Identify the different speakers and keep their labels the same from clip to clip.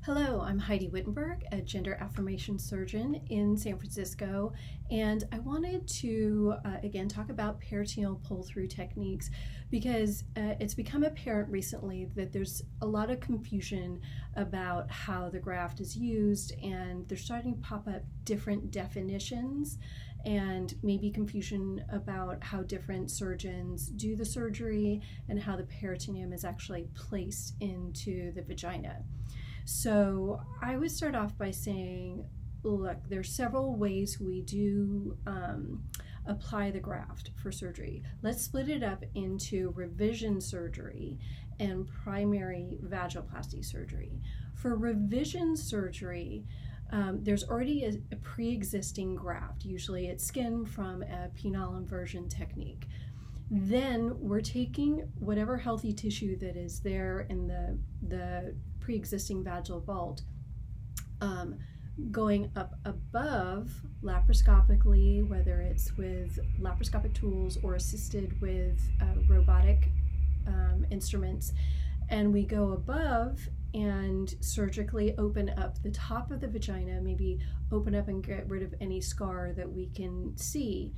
Speaker 1: Hello, I'm Heidi Wittenberg, a gender affirmation surgeon in San Francisco, and I wanted to again talk about peritoneal pull-through techniques because it's become apparent recently that there's a lot of confusion about how the graft is used, and there's starting to pop up different definitions and maybe confusion about how different surgeons do the surgery and how the peritoneum is actually placed into the vagina. So I would start off by saying, look, there's several ways we do apply the graft for surgery. Let's split it up into revision surgery and primary vaginoplasty surgery. For revision surgery, there's already a pre-existing graft. Usually it's skin from a penile inversion technique. Then we're taking whatever healthy tissue that is there in the pre-existing vaginal vault, going up above laparoscopically, whether it's with laparoscopic tools or assisted with robotic instruments, and we go above and surgically open up the top of the vagina, maybe open up and get rid of any scar that we can see,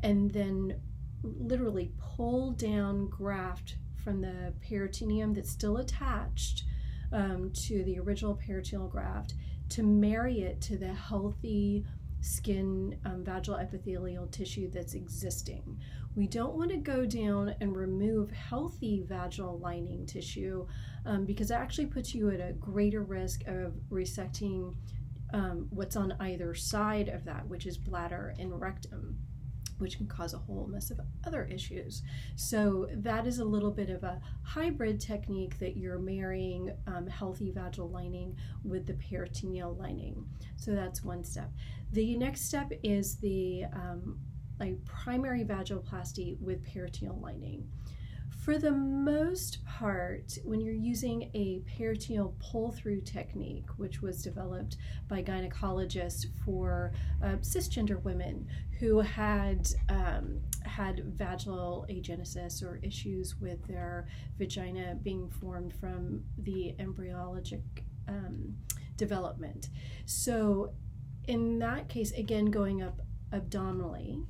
Speaker 1: and then literally pull down graft from the peritoneum that's still attached to the original peritoneal graft to marry it to the healthy skin vaginal epithelial tissue that's existing. We don't want to go down and remove healthy vaginal lining tissue because it actually puts you at a greater risk of resecting what's on either side of that, which is bladder and rectum, which can cause a whole mess of other issues. So that is a little bit of a hybrid technique that you're marrying healthy vaginal lining with the peritoneal lining. So that's one step. The next step is the primary vaginoplasty with peritoneal lining. For the most part, when you're using a peritoneal pull-through technique, which was developed by gynecologists for cisgender women who had vaginal agenesis or issues with their vagina being formed from the embryologic development. So in that case, again, going up abdominally,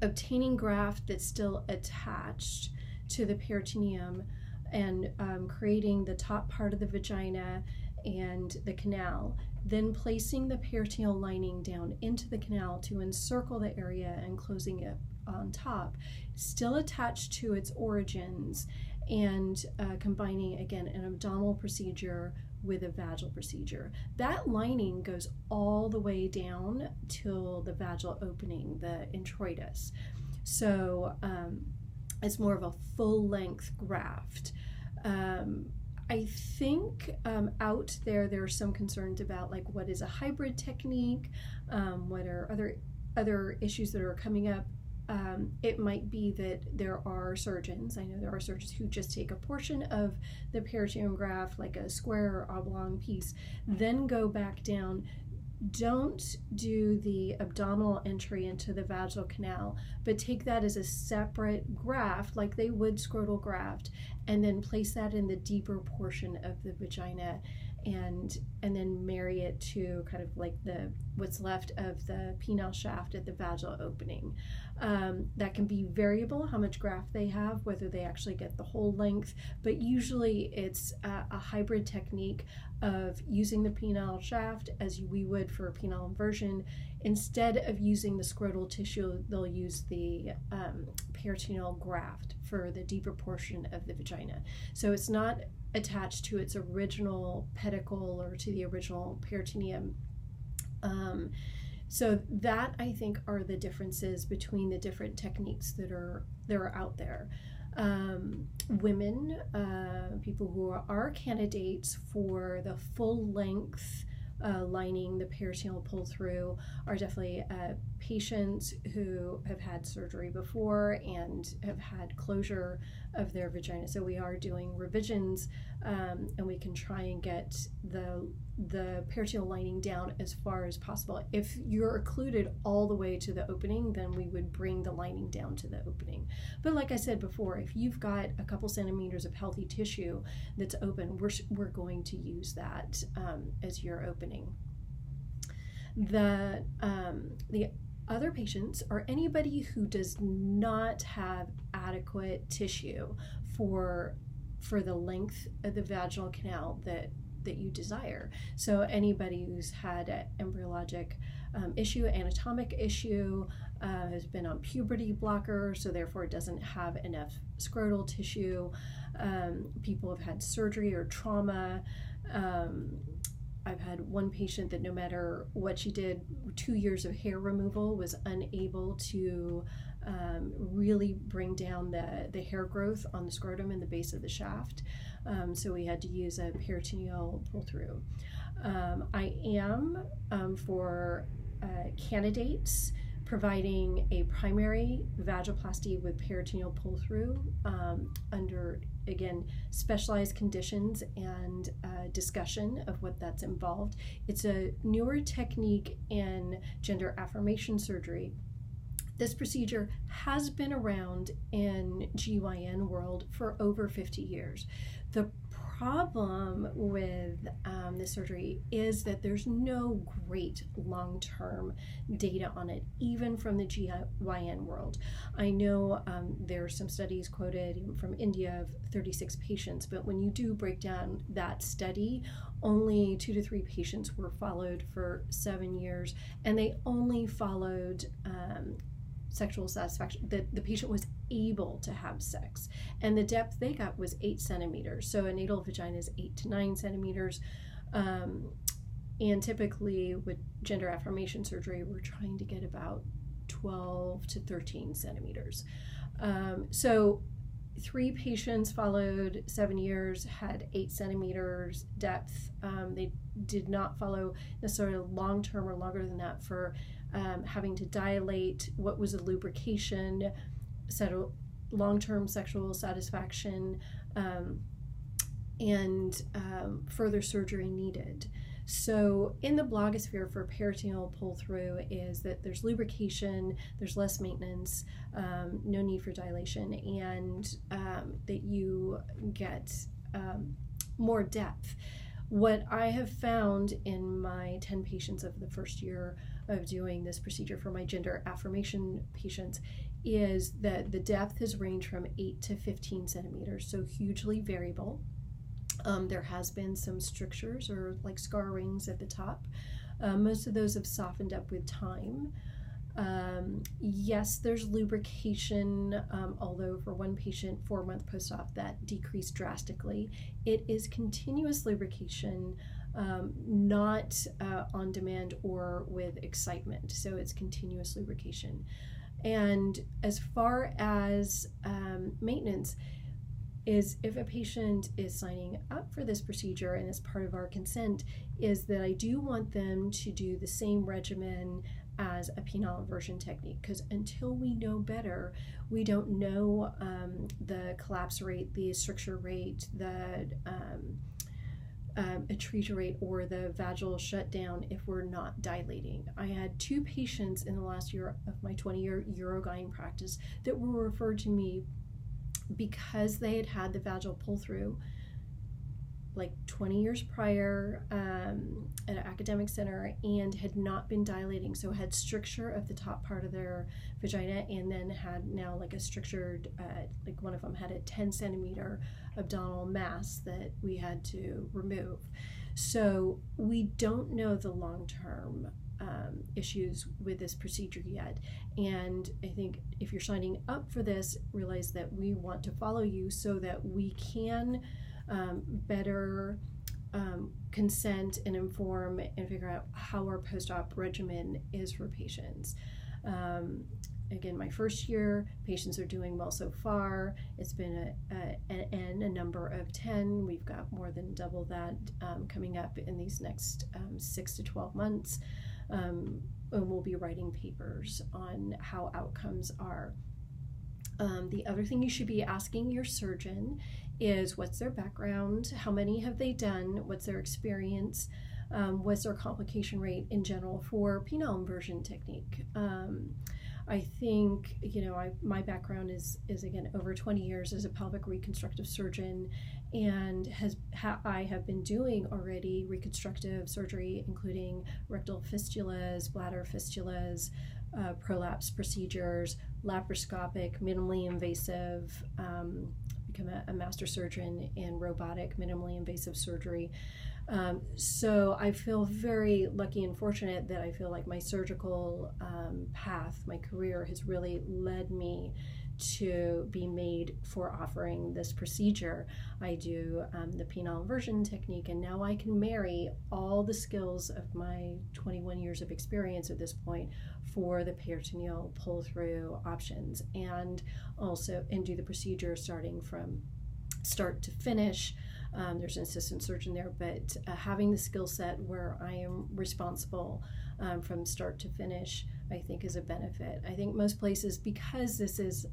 Speaker 1: obtaining graft that's still attached to the peritoneum and creating the top part of the vagina and the canal, then placing the peritoneal lining down into the canal to encircle the area and closing it on top, still attached to its origins, and combining again an abdominal procedure with a vaginal procedure. That lining goes all the way down till the vaginal opening, the introitus. So it's more of a full-length graft. I think out there are some concerns about like what is a hybrid technique, what are other issues that are coming up. It might be that there are surgeons, I know there are surgeons who just take a portion of the peritoneal graft, like a square or oblong piece, then go back down. Don't do the abdominal entry into the vaginal canal, but take that as a separate graft like they would scrotal graft, and then place that in the deeper portion of the vagina and then marry it to kind of like what's left of the penile shaft at the vaginal opening. That can be variable how much graft they have, whether they actually get the whole length, but usually it's a hybrid technique of using the penile shaft as we would for a penile inversion. Instead of using the scrotal tissue, they'll use the peritoneal graft for the deeper portion of the vagina. So it's not attached to its original pedicle or to the original peritoneum. So that, I think, are the differences between the different techniques that are out there. Women, people who are candidates for the full length lining, the peritoneal pull through, are definitely patients who have had surgery before and have had closure of their vagina. So we are doing revisions, and we can try and get the peritoneal lining down as far as possible. If you're occluded all the way to the opening, then we would bring the lining down to the opening. But like I said before, if you've got a couple centimeters of healthy tissue that's open, we're going to use that as your opening. The other patients are anybody who does not have adequate tissue for the length of the vaginal canal that you desire. So anybody who's had an embryologic issue, anatomic issue, has been on puberty blocker, so therefore doesn't have enough scrotal tissue. People have had surgery or trauma. I've had one patient that no matter what she did, 2 years of hair removal, was unable to really bring down the hair growth on the scrotum and the base of the shaft. So we had to use a peritoneal pull-through. I am, for candidates, providing a primary vaginoplasty with peritoneal pull-through under, again, specialized conditions and discussion of what that's involved. It's a newer technique in gender affirmation surgery. This procedure has been around in GYN world for over 50 years. The problem with this surgery is that there's no great long-term data on it, even from the GYN world. I know there are some studies quoted from India of 36 patients, but when you do break down that study, only 2 to 3 patients were followed for 7 years, and they only followed sexual satisfaction, that the patient was able to have sex, and the depth they got was 8 centimeters. So a natal vagina is 8 to 9 centimeters, and typically with gender affirmation surgery, we're trying to get about 12 to 13 centimeters. So 3 patients followed 7 years, had 8 centimeters depth. They did not follow necessarily long-term or longer than that for having to dilate, what was a lubrication, long-term sexual satisfaction, and further surgery needed. So in the blogosphere for peritoneal pull-through is that there's lubrication, there's less maintenance, no need for dilation, and that you get more depth. What I have found in my 10 patients of the first year of doing this procedure for my gender affirmation patients is that the depth has ranged from 8 to 15 centimeters, so hugely variable. There has been some strictures or like scar rings at the top. Most of those have softened up with time. Yes, there's lubrication, although for one patient 4-month post-op that decreased drastically. It is continuous lubrication, not on demand or with excitement, so it's continuous lubrication. And as far as maintenance, is if a patient is signing up for this procedure and as part of our consent, is that I do want them to do the same regimen as a penile inversion technique, because until we know better, we don't know the collapse rate, the stricture rate, the atresia rate, or the vaginal shutdown if we're not dilating. I had 2 patients in the last year of my 20-year Urogyn practice that were referred to me because they had had the vaginal pull-through like 20 years prior at an academic center and had not been dilating, so had stricture of the top part of their vagina, and then had now like a strictured, like one of them had a 10 centimeter abdominal mass that we had to remove. So we don't know the long-term issues with this procedure yet, and I think if you're signing up for this, realize that we want to follow you so that we can better consent and inform and figure out how our post-op regimen is for patients. Again, my first year, patients are doing well so far. It's been a number of 10. We've got more than double that coming up in these next 6 to 12 months. we'll be writing papers on how outcomes are. The other thing you should be asking your surgeon is what's their background, how many have they done, what's their experience, what's their complication rate in general for penile inversion technique. I think, my background is again over 20 years as a pelvic reconstructive surgeon, and I have been doing already reconstructive surgery, including rectal fistulas, bladder fistulas, prolapse procedures, laparoscopic, minimally invasive, become a master surgeon in robotic, minimally invasive surgery. So I feel very lucky and fortunate that I feel like my surgical path, my career has really led me to be made for offering this procedure. I do the penile inversion technique, and now I can marry all the skills of my 21 years of experience at this point for the peritoneal pull-through options, and do the procedure starting from start to finish. There's an assistant surgeon there, but having the skill set where I am responsible from start to finish, I think is a benefit. I think most places, because this is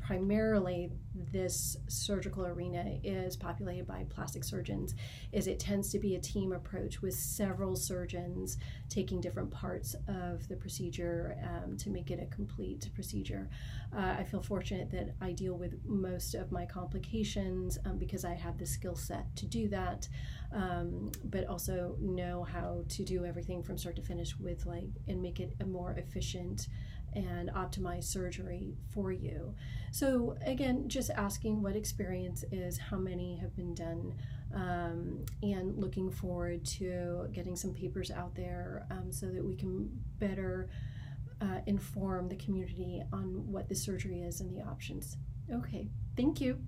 Speaker 1: primarily this surgical arena is populated by plastic surgeons, is it tends to be a team approach with several surgeons taking different parts of the procedure to make it a complete procedure. I feel fortunate that I deal with most of my complications because I have the skill set to do that, but also know how to do everything from start to finish and make it a more efficient and optimize surgery for you. So again, just asking what experience is, how many have been done, and looking forward to getting some papers out there so that we can better inform the community on what the surgery is and the options. Okay, thank you.